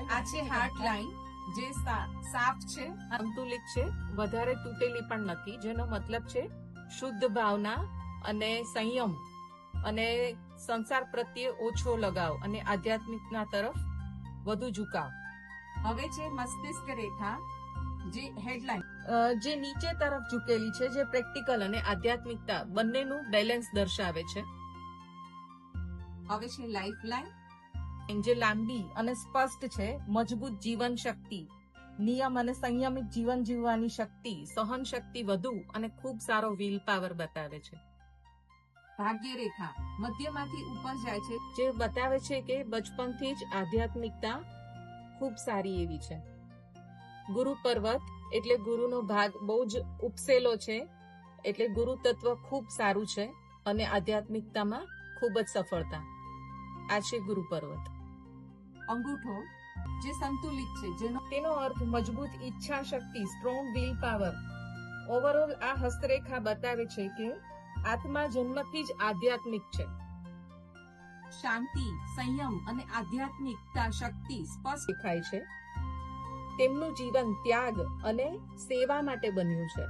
આ છે heart line, જે સાફ છે, સંતુલિત છે, વધારે તૂટેલી પણ નથી, જેનો મતલબ છે શુદ્ધ ભાવના અને સંયમ અને સંસાર પ્રત્યે ઓછો લગાવ અને આધ્યાત્મિકના તરફ વધુ ઝુકાવ. હવે છે મસ્તિષ્ક રેખા, જે હેડલાઇન, જે નીચે તરફ ઝૂકેલી છે, જે પ્રેક્ટિકલ અને આધ્યાત્મિકતા બંનેનું બેલેન્સ દર્શાવે છે. હવે છે લાઈફ લાઈન, જે લાંબી અને સ્પષ્ટ છે, મજબૂત જીવન શક્તિ, નિયમ અને સંયમિત જીવન જીવવાની શક્તિ, સહન શક્તિ વધુ અને ખૂબ સારો વિલ પાવર બતાવે છે. ભાગ્ય રેખા મધ્યમાંથી ઉપર જાય છે, જે બતાવે છે કે બચપનથી જ આધ્યાત્મિકતા ખૂબ સારી એવી છે. ગુરુ પર્વત એટલે ગુરુનો ભાગ બહુ જ ઉપસેલો છે, એટલે ગુરુ તત્વ ખૂબ સારું છે અને આધ્યાત્મિકતામાં ખૂબ જ સફળતા. આ છે ગુરુ પર્વત. અંગૂઠો, જે સંતુલિત છે, તેનો અર્થ મજબૂત ઈચ્છા શક્તિ, સ્ટ્રોંગ વિલ પાવર. ઓવરઓલ આ હસ્તરેખા બતાવે છે કે આત્મા જન્મથી જ આધ્યાત્મિક છે. શાંતિ, સંયમ અને આધ્યાત્મિકતા શક્તિ સ્પષ્ટ દેખાય છે. તેમનું જીવન ત્યાગ અને સેવા માટે બન્યું છે.